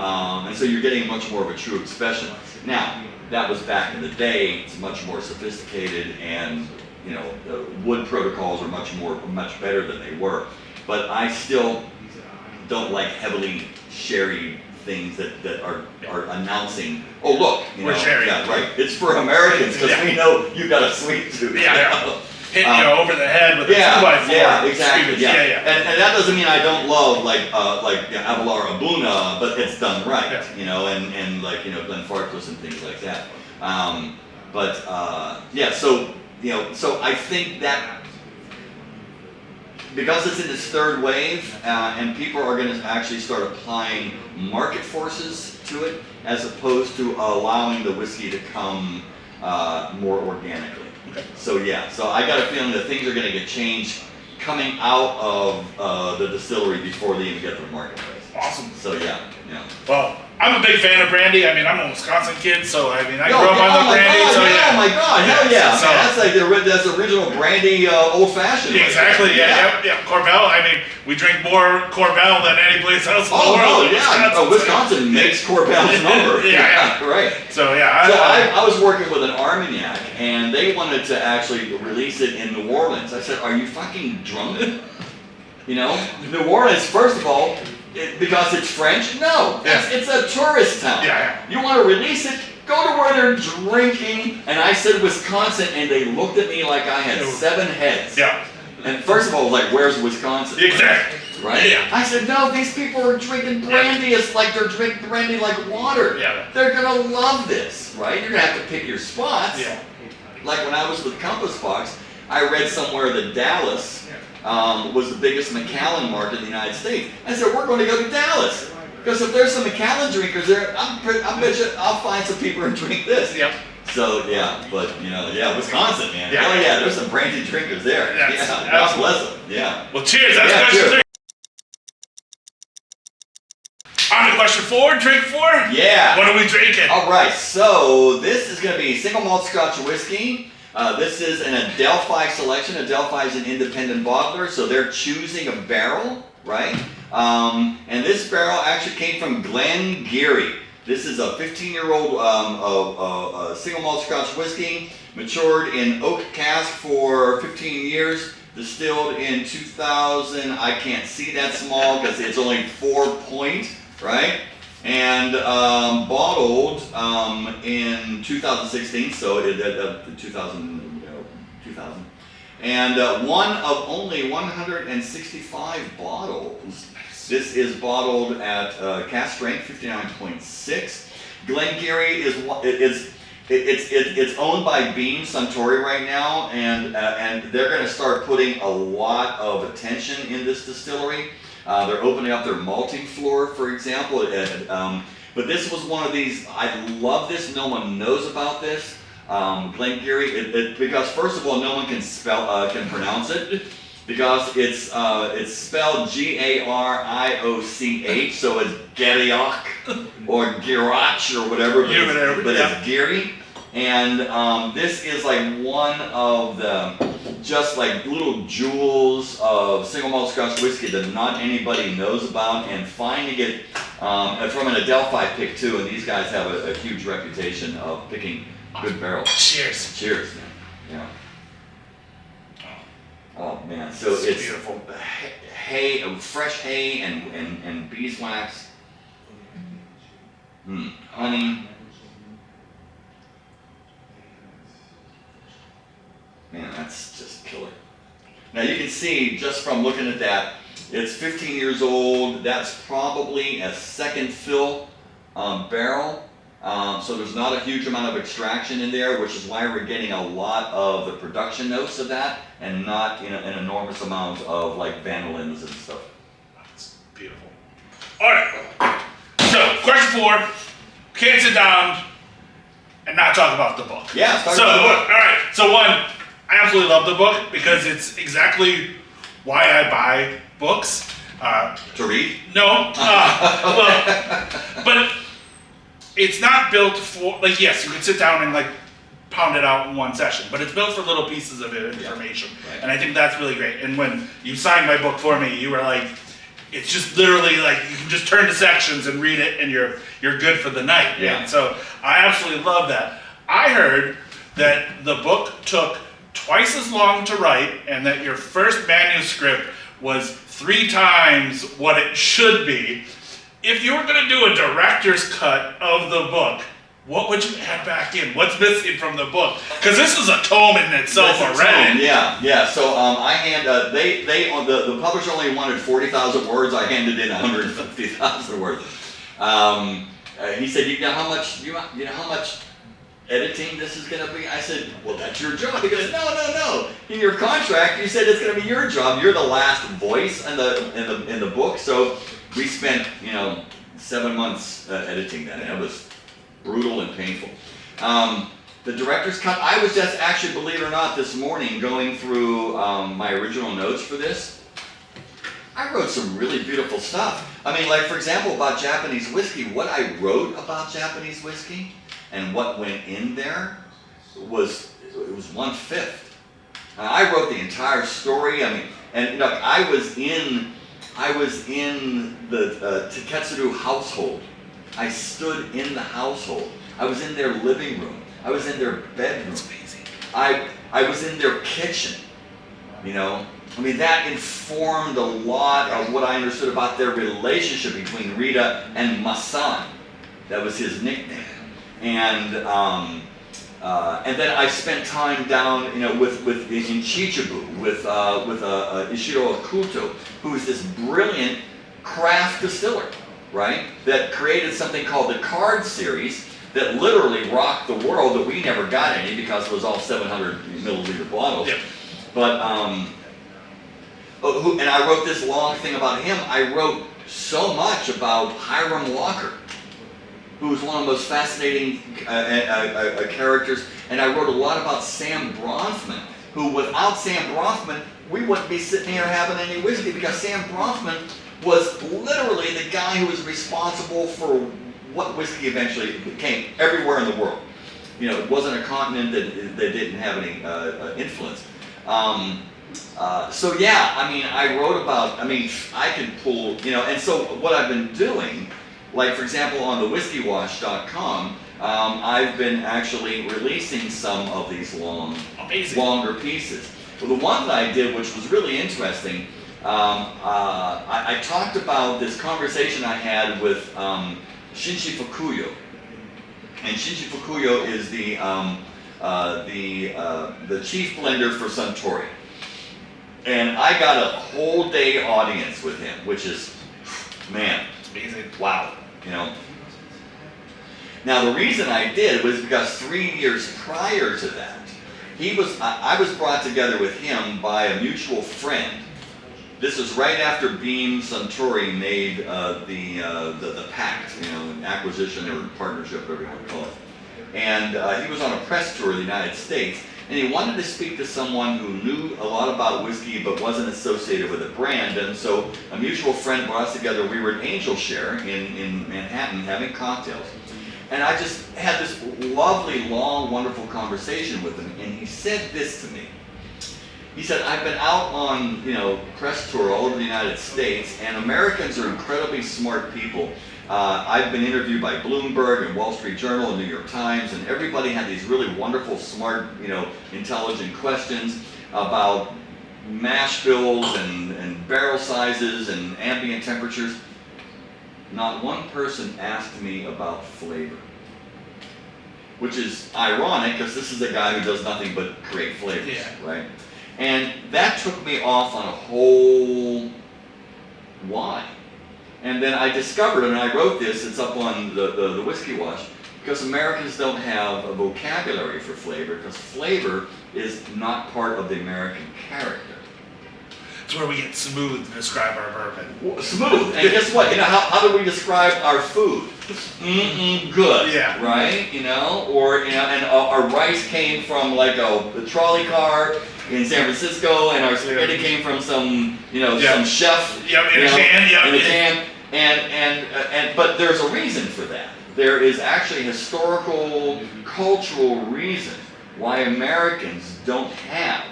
so you're getting much more of a true expression. Now, that was back in the day. It's much more sophisticated, and the wood protocols are much better than they were. But I still don't like heavily sherry things that are announcing, oh look, we're sherry. Yeah, right. It's for Americans because we know you've got a sweet tooth. Hit you over the head with a 2x4. Yeah, exactly. Yeah. Yeah. And that doesn't mean I don't love Avalar Abuna, but it's done right. And Glenfarclas and things like that. So I think that because it's in its third wave, and people are going to actually start applying market forces to it, as opposed to allowing the whiskey to come more organically. Okay. So I got a feeling that things are going to get changed coming out of the distillery before they even get to the marketplace. Awesome. So Well, I'm a big fan of brandy. I mean, I'm a Wisconsin kid, so I grew up on the brandy. Oh my God! Hell yeah! So, man, that's original brandy, old fashioned. Exactly. Yeah. Corbel. I mean, we drink more Corbel than any place else in the world. Wisconsin makes Corbel's number. Right. So I was working with an Armagnac, and they wanted to actually release it in New Orleans. I said, "Are you fucking drunk?" New Orleans, first of all. Because it's French? No, it's a tourist town. You want to release it? Go to where they're drinking. And I said Wisconsin, and they looked at me like I had 7 heads. And first of all, where's Wisconsin? Exactly. Right? I said, no, these people are drinking brandy. It's like they're drinking brandy like water. They're gonna love this, right? You're gonna have to pick your spots. Like when I was with Compass Box, I read somewhere that Dallas was the biggest Macallan market in the United States. I said, we're going to go to Dallas. Because if there's some Macallan drinkers there, I bet you I'll find some people who drink this. So, Wisconsin, man. There's some brandy drinkers there. God bless them. Well, cheers. That's question 3. On to question 4, drink 4? What are we drinking? All right, so this is going to be single malt Scotch whiskey. This is an Adelphi selection. Adelphi is an independent bottler, so they're choosing a barrel, right? And this barrel actually came from Glen Geary. This is a 15-year-old single malt Scotch whiskey, matured in oak cask for 15 years, distilled in 2000. I can't see that small because it's only 4 point, right? And bottled in 2016, so 2000. And one of only 165 bottles. This is bottled at cask strength 59.6. Glengarry it's owned by Beam Suntory right now, and they're going to start putting a lot of attention in this distillery. They're opening up their malting floor, for example. But this was one of these, I love this, no one knows about this. Glengarry, because first of all, no one can pronounce it, because it's spelled Garioch, so it's Garioch, or Girach, or whatever, but it's Geary. And this is like one of the just like little jewels of single malt Scotch whiskey that not anybody knows about, and finding it from an Adelphi pick too, and these guys have a huge reputation of picking good barrels. Cheers. Cheers, man. Oh man, so it's beautiful. Hay, fresh hay and beeswax, honey. Man, that's just killer. Now you can see just from looking at that, it's 15 years old. That's probably a second fill barrel. So there's not a huge amount of extraction in there, which is why we're getting a lot of the production notes of that and not an enormous amount of like vanillins and stuff. That's beautiful. All right. So, question 4. Can't sit down and not talk about the book. Yeah, talk so, about the book. All right. So, one, I absolutely love the book because it's exactly why I buy books. To read? No. Well, but it's not built for, like, yes, you can sit down and, like, pound it out in one session, but it's built for little pieces of information. Yeah, right. And I think that's really great. And when you signed my book for me, you were like, it's just literally like you can just turn to sections and read it and you're good for the night. Yeah. And so I absolutely love that. I heard that the book took twice as long to write and that your first manuscript was 3 times what it should be. If you were going to do a director's cut of the book, what would you add back in? What's missing from the book? Because this is a tome in itself already. Yeah. So the publisher only wanted 40,000 words. I handed in 150,000 words. He said, "You know how much editing this is going to be?" I said, "Well, that's your job." He goes, "No. In your contract, you said it's going to be your job. You're the last voice in the book." So we spent 7 months editing that. And it was brutal and painful. The director's cut, I was just actually, believe it or not, this morning going through my original notes for this. I wrote some really beautiful stuff. I mean, like for example, about Japanese whiskey, what I wrote about Japanese whiskey and what went in there was 1/5. I wrote the entire story. I mean, and I was in the Taketsuru household. I stood in the household. I was in their living room. I was in their bedroom. That's amazing. I was in their kitchen. I mean, that informed a lot of what I understood about their relationship between Rita and Masan. That was his nickname. And then I spent time down, in Chichibu with Ishiro Akuto, who is this brilliant craft distiller, right? That created something called the Card Series that literally rocked the world. That we never got any because it was all 700 milliliter bottles. Yep. But and I wrote this long thing about him. I wrote so much about Hiram Walker, who was one of the most fascinating characters, and I wrote a lot about Sam Bronfman, who without Sam Bronfman, we wouldn't be sitting here having any whiskey, because Sam Bronfman was literally the guy who was responsible for what whiskey eventually became everywhere in the world. It wasn't a continent that didn't have any influence. So yeah, I mean, I wrote about, I could pull, and so what I've been doing, like for example on the whiskeywash.com, I've been actually releasing some of these longer pieces. Well, the one that I did, which was really interesting, I talked about this conversation I had with Shinji Fukuyo. And Shinji Fukuyo is the chief blender for Suntory. And I got a whole day audience with him, which is, man, It's amazing. wow, Now the reason I did was because 3 years prior to that, I was brought together with him by a mutual friend. This is right after Beam Suntory made the pact, acquisition or partnership, whatever you want to call it. And he was on a press tour of the United States, and he wanted to speak to someone who knew a lot about whiskey but wasn't associated with a brand. And so a mutual friend brought us together. We were at Angel Share in Manhattan having cocktails. And I just had this lovely, long, wonderful conversation with him, and he said this to me. He said, "I've been out on, press tour all over the United States, and Americans are incredibly smart people. I've been interviewed by Bloomberg and Wall Street Journal and New York Times, and everybody had these really wonderful, smart, intelligent questions about mash bills and barrel sizes and ambient temperatures. Not one person asked me about flavor." which is ironic because this is a guy who does nothing but create flavors, right? And that took me off on a whole why. And then I discovered, and I wrote this, it's up on the Whiskey Watch, because Americans don't have a vocabulary for flavor, because flavor is not part of the American character. It's where we get smooth to describe our bourbon. Smooth, and guess what? How do we describe our food? Good. Yeah. Right. Or and our rice came from like a trolley car in San Francisco, and our spaghetti came from some some chef. Yep, in a can. Yep. In a can. And but there's a reason for that. There is actually historical, cultural reason why Americans don't have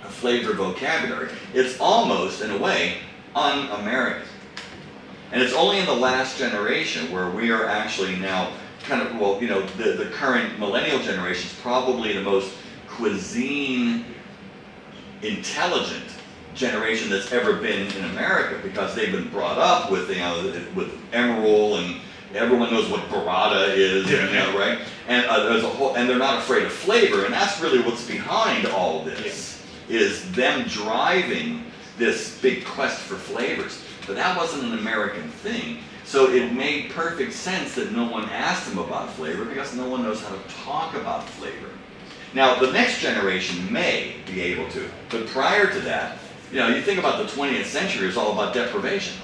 a flavor vocabulary. It's almost, in a way, un-American. And it's only in the last generation where we are actually now kind of, the current millennial generation is probably the most cuisine intelligent generation that's ever been in America, because they've been brought up with with Emerald, and everyone knows what burrata is, right? And there's a whole, and they're not afraid of flavor, and that's really what's behind all this, is them driving this big quest for flavors. But that wasn't an American thing, so it made perfect sense that no one asked them about flavor, because no one knows how to talk about flavor. Now, the next generation may be able to, but prior to that, you think about the 20th century is all about deprivation,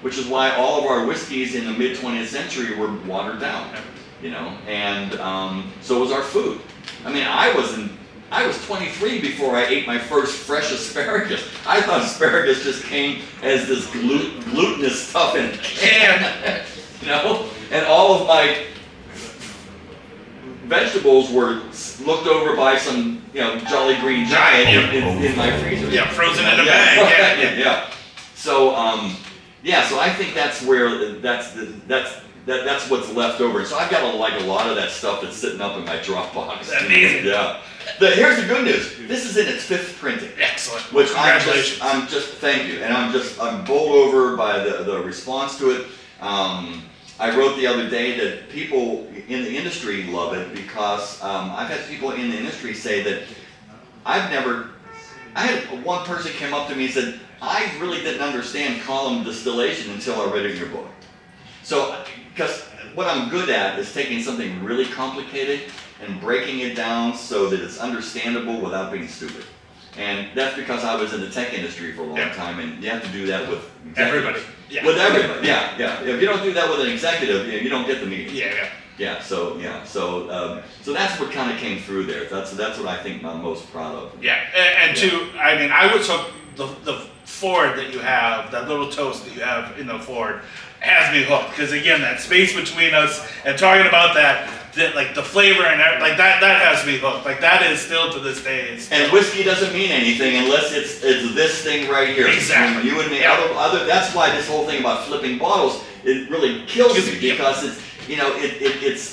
which is why all of our whiskeys in the mid-20th century were watered down, and so was our food. I mean, I was 23 before I ate my first fresh asparagus. I thought asparagus just came as this glutinous stuff in a can, and all of my vegetables were looked over by some, Jolly Green Giant in my freezer. Yeah, frozen in a bag. Yeah. So, so I think that's where that's what's left over. So I've got a lot of that stuff that's sitting up in my Dropbox. Amazing. Yeah. Here's the good news. This is in its 5th printing. Excellent. Which Congratulations. I'm just thank you, and I'm bowled over by the response to it. I wrote the other day that people in the industry love it, because I've had people in the industry say that I had one person came up to me and said, I really didn't understand column distillation until I read it in your book. So, because what I'm good at is taking something really complicated and breaking it down so that it's understandable without being stupid. And that's because I was in the tech industry for a long time, and you have to do that with everybody. Yeah. With everybody, yeah. If you don't do that with an executive, you don't get the meeting. Yeah. So that's what kind of came through there. That's what I think I'm most proud of. Yeah, I would hook the Ford that you have, that little toast that you have in the Ford, has me hooked, because again, that space between us and talking about that like the flavor and that has me hooked. Like that is still to this day. And whiskey doesn't mean anything unless it's this thing right here. Exactly. You and me. Other. That's why this whole thing about flipping bottles, it really kills me, because it's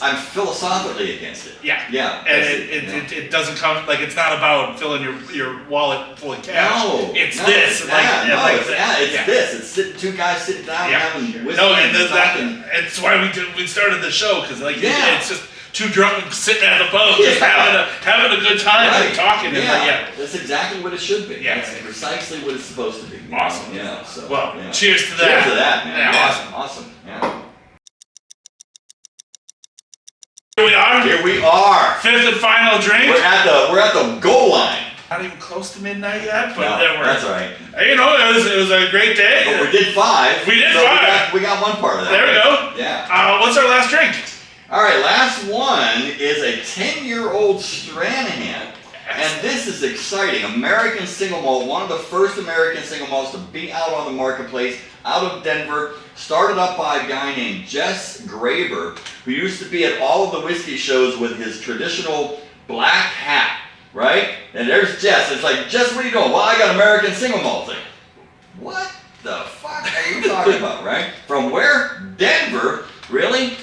I'm philosophically against it. Yeah. And it doesn't come like, it's not about filling your wallet full of cash. No. It's this. It's this. It's two guys sitting down having whiskey. It's why we started the show, because it's just two drunk sitting at the boat, just having a good time and talking. That's exacy what it should be. Yeah. That's precisely what it's supposed to be. Awesome. Yeah. So, cheers to that. Cheers to that, man. Yeah. Awesome. Yeah. Here we are. 5th and final drink. We're at the goal line. Not even close to midnight yet, but that's all right. It was a great day. But we did 5. We did 5. We got one part of that. There we go. Yeah. What's our last drink? All right, last one is a 10-year-old Stranahan. And this is exciting. American single malt, one of the first American single malts to be out on the marketplace, out of Denver, started up by a guy named Jess Graber, who used to be at all of the whiskey shows with his traditional black hat, right? And there's Jess. It's like, Jess, what are you doing? Well, I got American single malt thing. What the fuck are you talking about, right? From where? Denver? Really?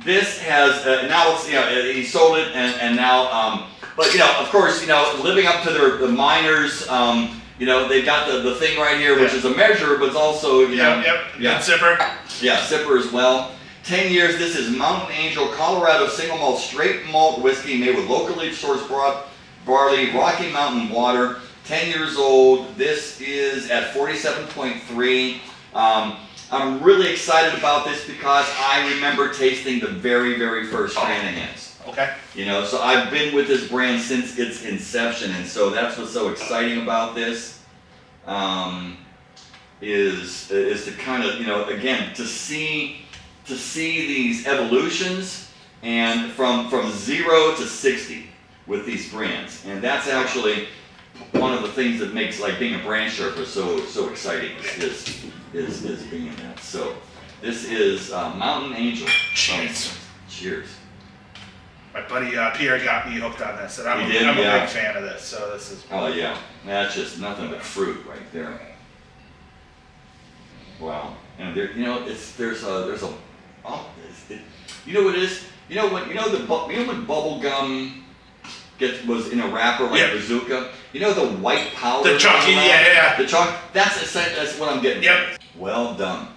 This has, now it's, he sold it, and now, but, of course, living up to the miners, they've got the thing right here, which is a measure, but it's also, Sipper. Yeah, Sipper as well. 10 years. This is Mountain Angel Colorado single malt straight malt whiskey made with locally sourced barley, Rocky Mountain water. 10 years old. This is at 47.3. I'm really excited about this because I remember tasting the very, very first Shanahan's. Okay. You know, so I've been with this brand since its inception, and so that's what's so exciting about this. Is to kind of, you know, again, to see these evolutions and from 0 to 60 with these brands, and that's actually one of the things that makes like being a brand sherpa so exciting is being that. So this is Mountain Angel. Cheers. Cheers. My buddy Pierre got me hooked on this, and I'm a big fan of this. So this is. Oh yeah, that's just nothing but fruit right there. Wow. And there, you know, there's a you know what it is? You know when bubble gum was in a wrapper like bazooka? You know the white powder? The chunky, yeah. The chunk. That's what I'm getting. Yep. Well done.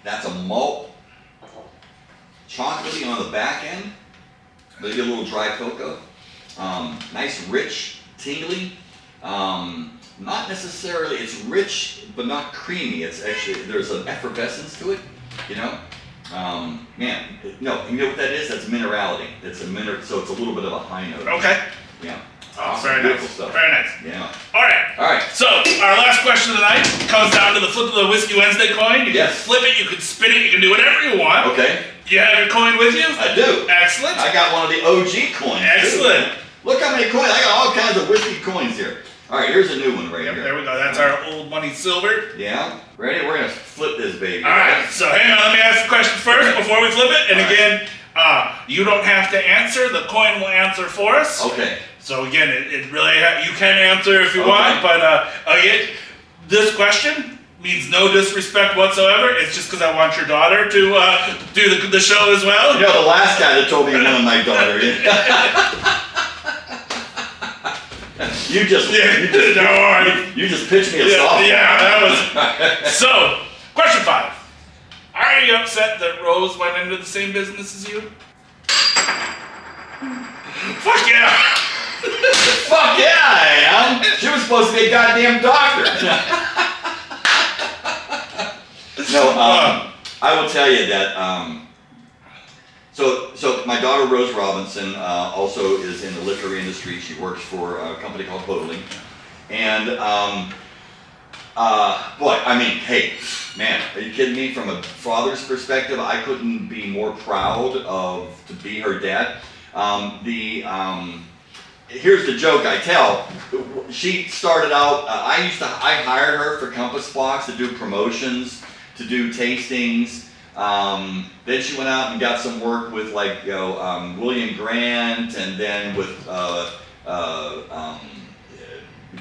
That's a malt, chocolatey on the back end. Maybe a little dry cocoa. Nice, rich, tingly. Not necessarily. It's rich, but not creamy. It's actually there's an effervescence to it. You know. Man, no. You know what that is? That's minerality. It's a so it's a little bit of a high note. Okay. Yeah. Awesome. Very nice. Stuff. Very nice. Yeah. All right. So our last question of the night comes down to the flip of the Whiskey Wednesday coin. You can flip it, you can spin it, you can do whatever you want. Okay. You have your coin with you? I do. Excellent. I got one of the OG coins. Excellent. Too. Look how many coins. I got all kinds of whiskey coins here. All right, here's a new one right here. There we go. That's our old money silver. Yeah. Ready? We're going to flip this baby. All right. So hang on. Let me ask the question first before we flip it. And again, you don't have to answer. The coin will answer for us. Okay. So again, it really you can answer if you want. But again, this question means no disrespect whatsoever. It's just because I want your daughter to do the show as well. You know, the last guy that told me you wanted my daughter. You just pitched me a softball. Yeah, that was. So, question 5. Are you upset that Rose went into the same business as you? Fuck yeah! Fuck yeah, I am. She was supposed to be a goddamn doctor. No, I will tell you that. So my daughter Rose Robinson also is in the liquor industry. She works for a company called Hoadling, and boy, I mean, hey, man, are you kidding me? From a father's perspective, I couldn't be more proud to be her dad. Here's the joke I tell. She started out. I hired her for Compass Box to do promotions, to do tastings. Then she went out and got some work with William Grant, and then with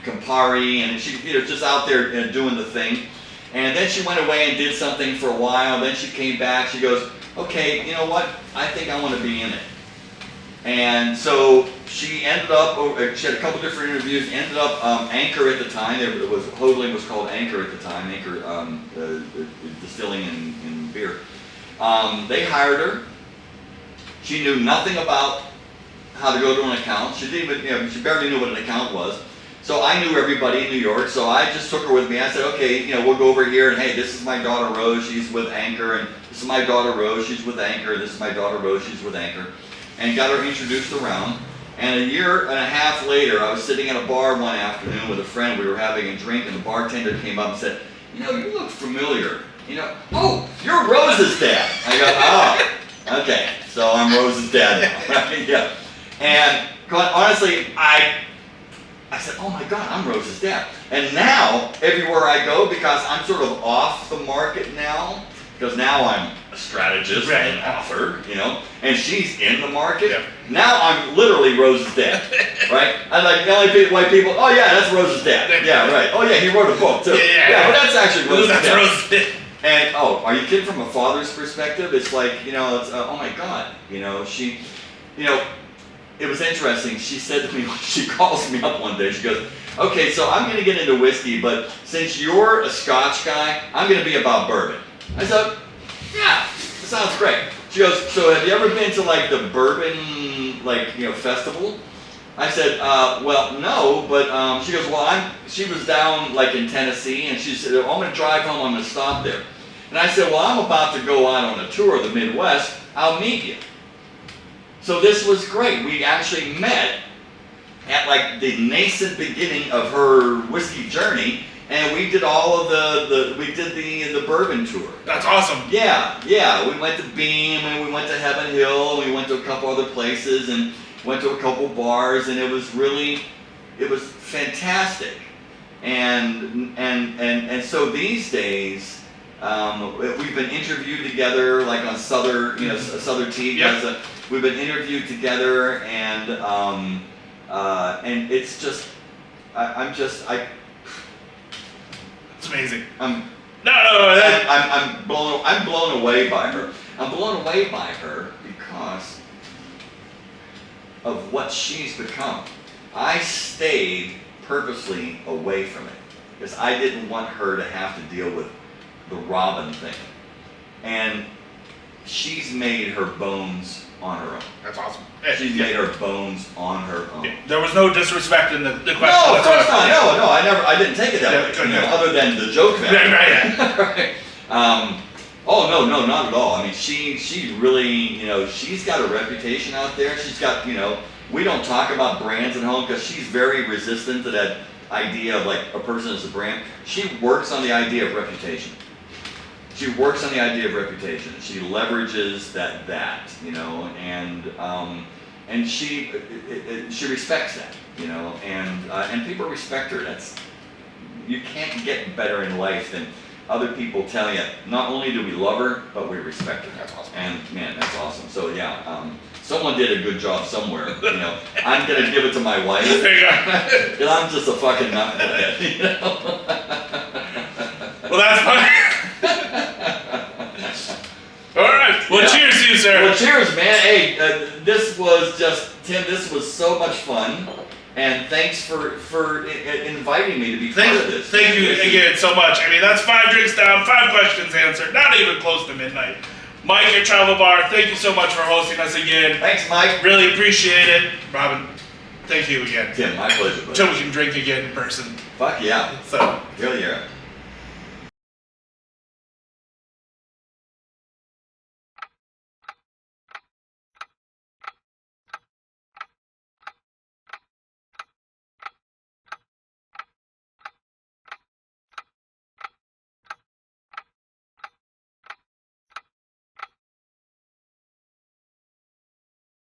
Campari, and she just out there doing the thing. And then she went away and did something for a while. Then she came back. She goes, "Okay, you know what? I think I want to be in it." And so she ended up. She had a couple different interviews. Ended up Anchor at the time. Hoadling was called Anchor at the time. Anchor distilling and beer. They hired her. She knew nothing about how to go to an account. She didn't even, she barely knew what an account was. So I knew everybody in New York. So I just took her with me. I said, okay, we'll go over here, and hey, this is my daughter Rose. She's with Anchor, and this is my daughter Rose. She's with Anchor. This is my daughter Rose. She's with Anchor, and got her introduced around. And a year and a half later, I was sitting at a bar one afternoon with a friend. We were having a drink, and the bartender came up and said, "You look familiar. Oh, you're Rose's dad." I go, "Oh, okay, so I'm Rose's dad now." Right? Yeah. And honestly, I said, "Oh my God, I'm Rose's dad." And now, everywhere I go, because I'm sort of off the market now, because now I'm a strategist and an author, and she's in the market. Yeah. Now I'm literally Rose's dad, right? I like the only white people. Oh yeah, that's Rose's dad. Yeah, right. Oh yeah, he wrote a book too. Yeah, but that's actually Rose's dad. Rose's dad. And are you kidding? From a father's perspective, it's like it's oh my God, she, it was interesting. She said to me, she calls me up one day. She goes, "Okay, so I'm going to get into whiskey, but since you're a Scotch guy, I'm going to be about bourbon." I said, "Yeah, sounds great. She goes, so have you ever been to like the bourbon, like, you know, festival? I said, well, no, but she goes, well, she was down like in Tennessee, and she said, I'm going to drive home, I'm going to stop there. And I said, well, I'm about to go out on a tour of the Midwest, I'll meet you. So this was great. We actually met at like the nascent beginning of her whiskey journey, and we did all of the bourbon tour. That's awesome. Yeah. We went to Beam, and we went to Heaven Hill, and we went to a couple other places, and went to a couple bars, and it was fantastic. And so these days, we've been interviewed together, like on Southern TV. Yep. We've been interviewed together, and it's just, It's amazing. I'm blown away by her. I'm blown away by her because of what she's become. I stayed purposely away from it because I didn't want her to have to deal with the Robin thing. And she's made her bones on her own. That's awesome. She's made her bones on her own. Yeah. There was no disrespect in the question. No, of course not. No, I didn't take it that way. Other than the joke factor. Right. Oh no, not at all. I mean, she really, she's got a reputation out there. She's got, we don't talk about brands at home because she's very resistant to that idea of like a person as a brand. She works on the idea of reputation. She leverages that, and she respects that, and people respect her. You can't get better in life than other people tell you, not only do we love her, but we respect her. That's awesome. And man, that's awesome. So yeah, someone did a good job somewhere. I'm gonna give it to my wife. There you go. Because I'm just a fucking nuthead. Well, that's fine. All right. Well, Yeah. Cheers to you, sir. Well, cheers, man. Hey, Tim, this was so much fun. And thanks for inviting me to be part of this. Thank you again so much. I mean, that's 5 drinks down, 5 questions answered, not even close to midnight. Mike at Travel Bar, thank you so much for hosting us again. Thanks, Mike. Really appreciate it. Robin, thank you again. Tim, my pleasure. Buddy. Till we can drink again in person. Fuck yeah. So. Hell yeah.